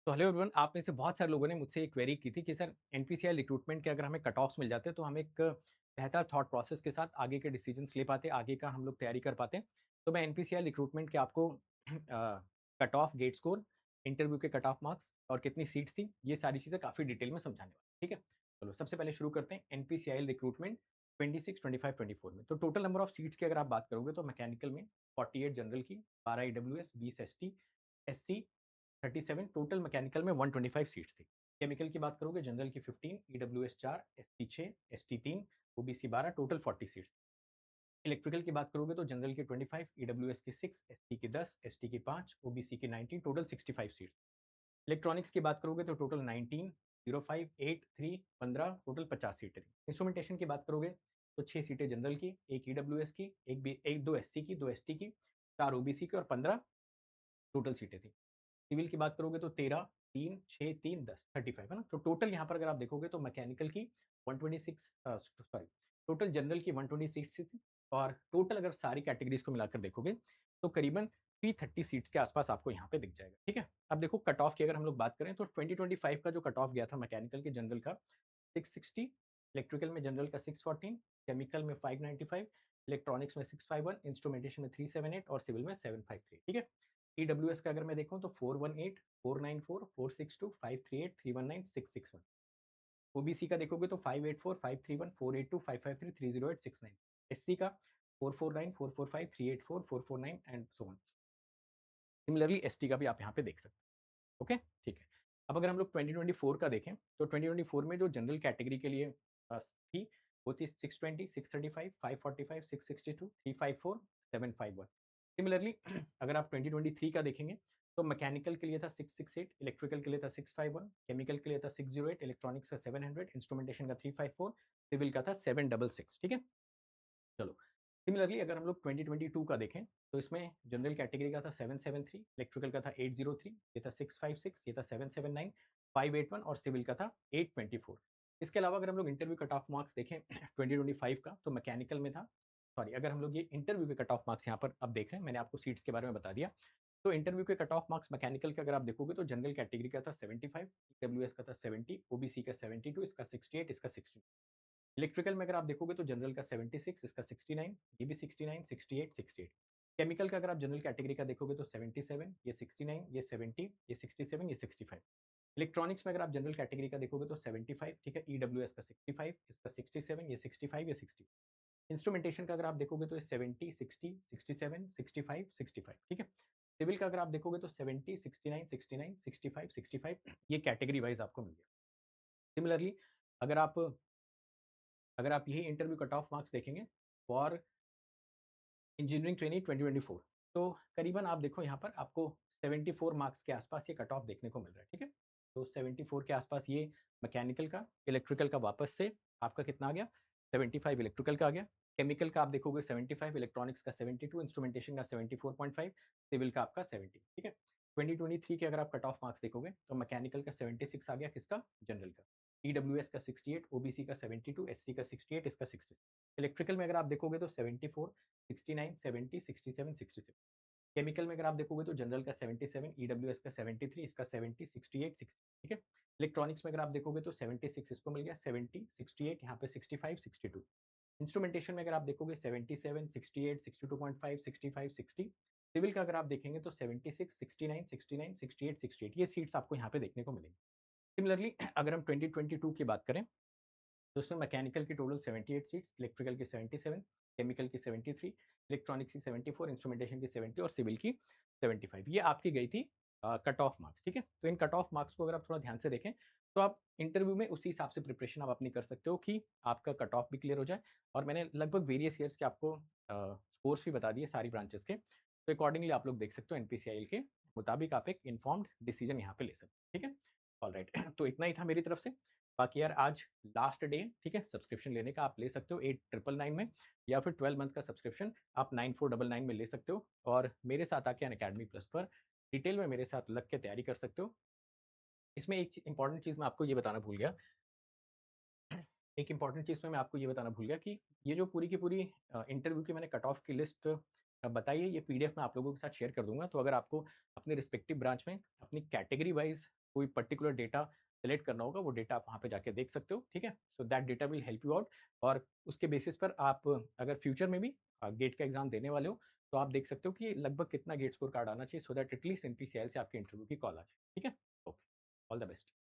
तो hello everyone, आप में से बहुत सारे लोगों ने मुझसे एक क्वेरी की थी कि सर एनपीसीआई रिक्रूटमेंट के अगर हमें कट ऑफ्स मिल जाते तो हम एक बेहतर थॉट प्रोसेस के साथ आगे के डिसीजंस ले पाते, आगे का हम लोग तैयारी कर पाते। तो मैं एनपीसीआई रिक्रूटमेंट के आपको cut off, GATE score, interview के कट ऑफ मार्क्स और कितनी सीट्स थी, ये सारी चीज़ें काफ़ी डिटेल में समझाने वाला, ठीक है। चलो सबसे पहले शुरू करते हैं एनपीसीआई रिक्रूटमेंट 26, 25, 24 में। तो टोटल नंबर ऑफ सीट्स की अगर आप बात करोगे तो मैकेनिकल में 48 जनरल की, 12 EWS, 20 ST, SC 37, total mechanical में 125 सीट्स थी। केमिकल की बात करोगे जनरल की 15, EWS 4, ST 6, ST 3, OBC 12, total 40 seats. Electrical की बात करोगे तो जनरल की 25, ईडब्ल्यूएस की 6, एसटी की 10, एसटी की 5, ओबीसी की 19, टोटल 65 सीट्स। इलेक्ट्रॉनिक्स की बात करोगे तो टोटल 19, 05, 8, 3, 15, टोटल 50 सीटें थी। इंस्ट्रूमेंटेशन की बात करोगे तो 6 सीटें जनरल की, एक ईडब्ल्यूएस की, एक 2 एससी की, 2 एसटी की, 4 ओबीसी की और 15 टोटल सीटें थी। सिविल की बात करोगे तो 13, 3, 6, 3, 10, 35 है ना। तो टोटल यहाँ पर अगर आप देखोगे तो मैकेनिकल की 126, सॉरी, टोटल जनरल की 126 सीट थी और टोटल अगर सारी कैटेगरीज को मिलाकर देखोगे तो करीबन 330 सीट्स के आसपास आपको यहाँ पे दिख जाएगा, ठीक है। अब देखो कट ऑफ की अगर हम लोग बात करें तो 2025 का जो कट ऑफ गया था मैकेनिकल के जनरल का 660, इलेक्ट्रिकल में जनरल का 614, केमिकल में 595, इलेक्ट्रॉनिक्स में 651, इंस्ट्रूमेंटेशन में 378 और सिविल में 753, ठीक है। ईडब्ल्यूएस का अगर मैं देखूं तो 418, 494, 462, 538, 319, 661। ओबीसी का देखोगे तो 584, 531, 482, 553, 308, 69। एससी का 449, 445, 384, 449 and so on. Similarly ST का भी आप यहाँ पे देख सकते हैं। ओके, ठीक है। अब अगर हम लोग 2024 का देखें तो 2024 में जो जनरल कैटेगरी के लिए थी वो थी 620, 635, 545, 662, 354, 751। सिमिलरली अगर आप 2023 का देखेंगे तो मैकेनिकल के लिए था 668, इलेक्ट्रिकल के लिए था 651, केमिकल के लिए था 608, इलेक्ट्रॉनिक्स का 700, इंस्ट्रूमेंटेशन का 354, सिविल का था 766, ठीक है। चलो सिमिलरली अगर हम लोग 2022 का देखें तो इसमें जनरल कैटेगरी का था 773, इलेक्ट्रिकल का था 803, ये था 656, ये था 779, 581 और सिविल का था 824। इसके अलावा अगर हम लोग इंटरव्यू कट ऑफ मार्क्स देखें 2025 का तो मैकेनिकल में था, सॉरी, अगर हम लोग ये इंटरव्यू के कट ऑफ मार्क्स यहाँ पर अब देख रहे हैं, मैंने आपको सीट्स के बारे में बता दिया। तो इंटरव्यू के कट ऑफ मार्क्स मैकेनिकल के अगर आप देखोगे तो जनरल कैटेगरी का था 75, डब्ल्यूएस का था 70, ओबीसी का 72, इसका 68, इसका 60। इलेक्ट्रिकल में अगर आप देखोगे तो जनरल का 76, इसका 69, ये भी 69, 68, 68। केमिकल का अगर आप जनरल कैटेगरी का देखोगे तो 77, ये 69, ये 70, ये 67, ये 65। इलेक्ट्रॉनिक्स में अगर आप जनरल कैटेगरी का देखोगे तो 75, ठीक है, ईडब्ल्यूएस का 65, इसका 67, ये 65, ये 60। इंस्ट्रूमेंटेशन का अगर आप देखोगे तो 70, 60, 67, 65, 65, ठीक है। सिविल का अगर आप देखोगे तो 70, 69, 69, 65, 65, ये कैटेगरी वाइज आपको मिल गया। सिमिलरली अगर आप यही इंटरव्यू कट ऑफ मार्क्स देखेंगे फॉर इंजीनियरिंग ट्रेनिंग 2024 तो करीबन आप देखो यहाँ पर आपको 74 मार्क्स के आसपास ये कट ऑफ देखने को मिल रहा है, ठीक है। तो 74 के आसपास ये मैकेनिकल का, इलेक्ट्रिकल का वापस से आपका कितना आ गया, 75 इलेक्ट्रिकल का आ गया। केमिकल का आप देखोगे 75, इलेक्ट्रॉनिक्स का 72, इंस्ट्रूमेंटेशन का 74.5, सिविल का आपका 70, ठीक है। 2023 के अगर आप कट ऑफ मार्क्स देखोगे तो मैकेनिकल का 76 आ गया, किसका, जनरल का। ईडब्ल्यूएस का 68, ओबीसी का 72, एससी का 68, इसका 60। इलेक्ट्रिकल में अगर आप देखोगे तो 74, 69, 70, 67, 67। केमिकल में अगर आप देखोगे तो जनरल का 77, ईडब्ल्यूएस का 73, इसका 70, 68, 60, ठीक है। इलेक्ट्रॉनिक्स में अगर आप देखोगे तो 76 इसको मिल गया, 70, 68, यहाँ पे 65, 62। इंस्ट्रूमेंटेशन में अगर आप देखोगे 77, 68, 62.5, 65, 60। सिविल का अगर आप देखेंगे तो 76, 69, 69, 68, 68, ये सीट्स आपको यहाँ पे देखने को मिलेंगी। सिमिलरली अगर हम 2022 की बात करें तो उसमें मैकेनिकल की टोटल 78 सीट्स, इलेक्ट्रिकल की 77, केमिकल की 73, इलेक्ट्रॉनिक्स की 74, इंस्ट्रूमेंटेशन की 70 और सिविल की 75। ये आपकी गई थी कट ऑफ मार्क्स, ठीक है। तो इन कट ऑफ मार्क्स को अगर आप थोड़ा ध्यान से देखें तो आप इंटरव्यू में उसी हिसाब से प्रिपरेशन आप अपनी कर सकते हो कि आपका कट ऑफ भी क्लियर हो जाए। और मैंने लगभग वेरियस ईयर्स के आपको स्कोर्स भी बता दिए सारी ब्रांचेस के, तो अकॉर्डिंगली आप लोग देख सकते हो एनपीसीआई के मुताबिक आप एक इन्फॉर्म्ड डिसीजन यहाँ पे ले सकते हो, ठीक है। ऑल राइट तो इतना ही था मेरी तरफ से। बाकी यार आज लास्ट डे, ठीक है, सब्सक्रिप्शन लेने का आप ले सकते हो 8999 में, या फिर 12 मंथ का सब्सक्रिप्शन आप 9499 में ले सकते हो और मेरे साथ आके अनअकैडमी प्लस पर डिटेल में मेरे साथ लग के तैयारी कर सकते हो। इसमें एक इंपॉर्टेंट चीज़ मैं आपको ये बताना भूल गया, एक इंपॉर्टेंट चीज़ में मैं आपको ये बताना भूल गया कि ये जो पूरी की पूरी इंटरव्यू की मैंने कट ऑफ की लिस्ट बताई है, ये पीडीएफ मैं आप लोगों के साथ शेयर कर दूंगा। तो अगर आपको अपने रिस्पेक्टिव ब्रांच में अपनी कैटेगरी वाइज कोई पर्टिकुलर डेटा सेलेक्ट करना होगा, वो डेटा आप वहाँ पे जाके देख सकते हो, ठीक है? So that data will help you out और उसके बेसिस पर आप अगर फ्यूचर में भी गेट का एग्ज़ाम देने वाले हो, तो आप देख सकते हो कि लगभग कितना गेट स्कोर कार्ड आना चाहिए सो दैट एटलीस्ट एनपीसीआईएल से आपके इंटरव्यू की कॉल आ जाए, ठीक है? Okay, all the best.